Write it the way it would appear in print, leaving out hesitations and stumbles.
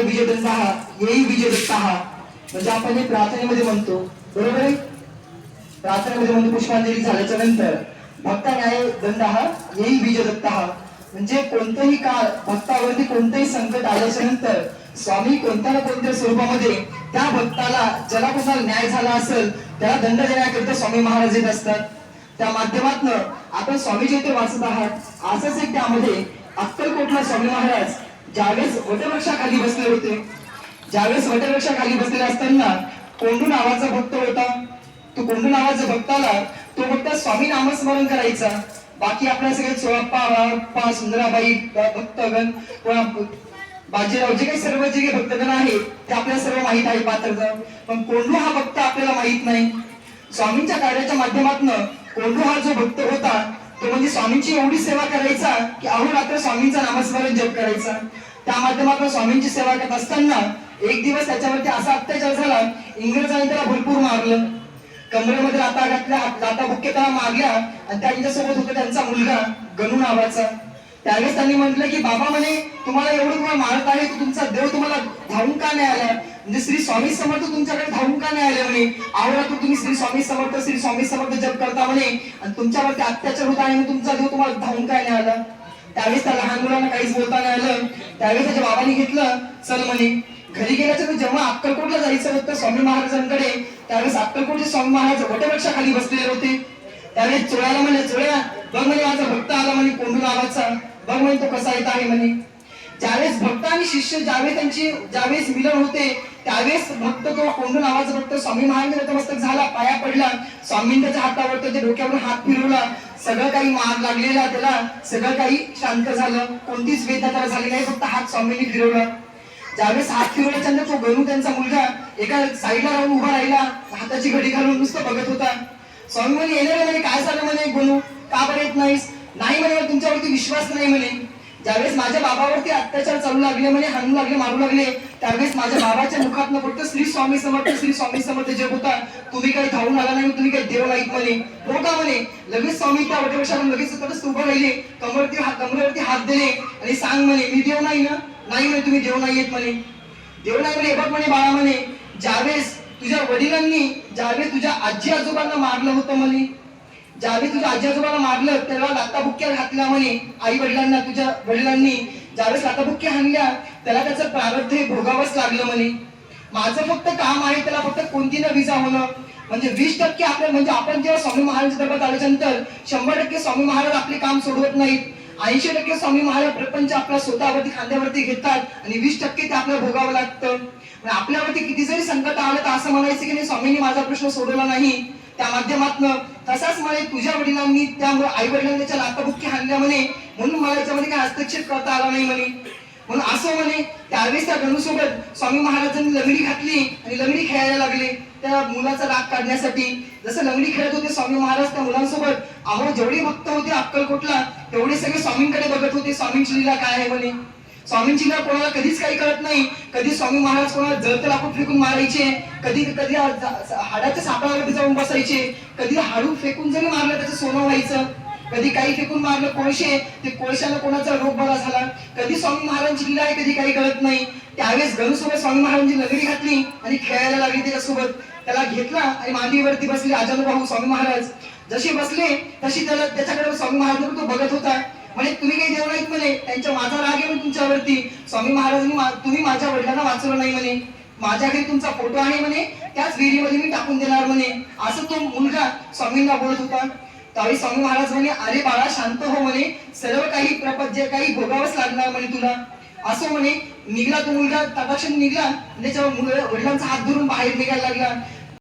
भक्ताय विजयदत्तः येई विजयदत्तः, म्हणजे आपण हे प्रार्थनेमध्ये म्हणतो, बरोबर आहे. प्रार्थनेमध्ये म्हणतो पुष्पांजली झाल्याच्या नंतर भक्ता न्याय दंडः येई विजयदत्तः, म्हणजे कोणतंही काळ भक्तावरती कोणतंही संकट आल्याच्या नंतर स्वामी कोणत्या ना कोणत्या स्वरूपामध्ये त्या भक्ताला ज्याला कोणाला न्याय झाला असेल त्याला दंड देण्याकरिता स्वामी महाराज येत असतात. त्या माध्यमातून आपण स्वामीजी इथे वाचत आहात. असंच एक त्यामध्ये अक्कलकोटला स्वामी महाराज ज्यावेळेस वटवृक्षाखाली बसले होते, ज्यावेळेस वटवृक्षाखाली बसलेले असताना कोंडू नावाचा भक्त होता. तो कोंडू नावाच्या भक्ताला तो भक्त स्वामी नामस्मरण करायचा. बाकी आपल्या सगळे चोळप्पा सुंदराबाई भक्तगण बाजीराव जे काही सर्व जे काही भक्तगण आहेत ते आपल्याला सर्व माहित आहे पात्रता, पण कोंडू हा भक्त आपल्याला माहित नाही. स्वामींच्या कार्याच्या माध्यमातून कोंडू हा जो भक्त होता तो म्हणजे स्वामींची एवढी सेवा करायचा की अहोरात्र स्वामींचा नामस्मरण जप करायचा. त्या माध्यमातून स्वामींची सेवा करत असताना एक दिवस त्याच्यावरती असा अत्याचार झाला, इंग्रजांनी त्याला भरपूर मारलं, कमरेमध्ये लाता घातल्या, लाता बुक्के त्याला मारल्या, आणि त्यांच्यासोबत होता त्यांचा मुलगा गणू नावाचा. त्यावेळेस त्यांनी म्हटलं की बाबा म्हणे तुम्हाला एवढं तुम्हाला मारत आहे, तुमचा देव तुम्हाला धावून का नाही आला, म्हणजे श्री स्वामी समर्थ तुमच्याकडे धावून का नाही आले म्हणे, आवडा तुम्ही श्री स्वामी समर्थ जप करता म्हणे आणि तुमच्यावरती अत्याचार होत आहे, तुमचा देव तुम्हाला धावून काय नाही आला. त्यावेळेस त्या लहान मुलांना काहीच बोलता नाही आलं. त्यावेळेस त्याच्या बाबांनी घेतलं, चल म्हणे. घरी गेल्याच्या जेव्हा अक्कलकोटला जायचं होतं स्वामी महाराजांकडे, त्यावेळेस अक्कलकोटचे स्वामी महाराज वटवृक्षाखाली बसलेले होते. त्यावेळेस चोळ्याला म्हणले, चोळ्या बघ म्हणे माझा भक्त आला म्हणे कोंडू नावाचा, बघ म्हणे तो कसा येत आहे म्हणे. ज्यावेळेस भक्त आणि शिष्य ज्यावेळेस मिलन होते त्यावेळेस भक्त तो कोंडू नावाचा भक्त स्वामी महाराज नतमस्तक झाला, पाया पडला, स्वामींनी त्याच्या हातावर त्याच्या डोक्यावर हात फिरवला, सगळं काही मार लागलेला त्याला सगळं काही शांत झालं, कोणतीच वेदना त्याला झाली नाही, फक्त हात स्वामींनी फिरवला. ज्यावेळेस हात फिरवल्याच्या नंतर तो गणू त्यांचा मुलगा एका साईडला राहून उभा राहिला, हाताची घडी घालून नुसतं बघत होता. स्वामी म्हणे येणार म्हणे, काय झालं म्हणे गणू, का बरं येत नाहीस. नाही म्हणे तुमच्यावरती विश्वास नाही म्हणे. ज्यावेळेस माझ्या बाबावरती अत्याचार चालू लागले म्हणे, हाणू लागले, मारू लागले, त्यावेळेस माझ्या बाबाच्या मुखातनं फक्त श्री स्वामी समर्थ जप होता. तुम्ही काही धावून आला नाही, तुम्ही काही देव नाहीत म्हणे. हो का म्हणे. लगेच स्वामी त्या वटवृक्षावर लगेच तटस्थ उभं राहिले, कमरेवरती हात दिले आणि सांग म्हणे मी देव नाही ना. नाही म्हणे तुम्ही देव नाही येत म्हणे. देव नाही म्हणे. बघ म्हणे बाळा म्हणे, ज्यावेळेस तुझ्या वडिलांनी ज्यावेळेस तुझ्या आजी आजोबांना मारलं होतं म्हणे, ज्यावेळेस तुझ्या आजी आजोबांना मारलं तेव्हा लाताबुक्क्या घातल्या म्हणे. आई वडिलांना तुझ्या वडिलांनी ज्यावेळेस लाताबुक्क्या हाणल्या त्याला त्याचं प्रारब्ध हे भोगावंच लागलं म्हणे. माझं फक्त काम आहे त्याला फक्त कोणती न विजा होणं, म्हणजे 20% आपल्या म्हणजे आपण जेव्हा स्वामी महाराजांच्या दरबारात आल्याच्या नंतर 100% स्वामी महाराज आपले काम सोडवत नाहीत. 80% स्वामी महाराज प्रपंच आपल्या स्वतःवरती खांद्यावरती घेतात आणि 20% ते आपल्याला भोगावं लागतं. आपल्यावरती किती जरी संकट आलं तर असं म्हणायचं की नाही स्वामींनी माझा प्रश्न सोडवला नाही. त्या माध्यमातून तसाच म्हणे तुझ्या वडिलांनी त्यामुळे आई वडिलांनी त्याच्या लाताबुक्की हाणल्या म्हणे, म्हणून मला याच्यामध्ये काही हस्तक्षेप करता आला नाही म्हणे. म्हणून असं म्हणे. त्यावेळेस त्या गणूसोबत स्वामी महाराजांनी लंगडी घातली आणि लंगडी खेळायला लागले त्या मुलाचा राग काढण्यासाठी. जसं लंगडी खेळत होते स्वामी महाराज त्या मुलांसोबत, आम्हाला जेवढे भक्त होते अक्कलकोटला तेवढे सगळे स्वामींकडे बघत होते, स्वामींची लीला काय आहे म्हणे. स्वामींची लीला कोणाला कधीच काही कळत नाही. कधी स्वामी महाराज कोणाला जळतं लाकूड फेकून मारायचे, कधी कधी हाडाच्या सापळावरती जाऊन बसायचे, कधी हाडू फेकून जरी मारलं त्याचं सोनं व्हायचं, कधी काही फेकून मारलं कोळशे, ते कोळशाला कोणाचा रोग बरा झाला. कधी स्वामी महाराजांची लीला आहे कधी काही कळत नाही. त्यावेळेस गणूसोबत स्वामी महाराजांची लंगडी घातली आणि खेळायला लागली त्याच्यासोबत. त्याला घेतला आणि मांडीवरती बसले आजानुभाऊ स्वामी महाराज. जसे बसले तशी त्याला त्याच्याकडे स्वामी महाराज तो बघत होता. म्हणे तुम्ही काही देव नाहीत म्हणे, त्यांच्या माझा राग आहे म्हणे तुमच्यावरती. स्वामी महाराजांनी तुम्ही माझ्या वडिलांना वाचवलं नाही म्हणे, माझ्या घरी तुमचा फोटो आहे म्हणे, त्याच विहिरीमध्ये मी टाकून देणार म्हणे. असं तो मुलगा स्वामींना बोलत होता. त्यावेळी स्वामी महाराज म्हणे अरे बाळा शांत हो म्हणे, सर्व काही प्रपंच जे काही भोगावंच लागणार म्हणे तुला. असं म्हणे. निघला तो मुलगा तटाक्षण निघला, त्याच्या वडिलांचा हात धरून बाहेर निघायला लागला.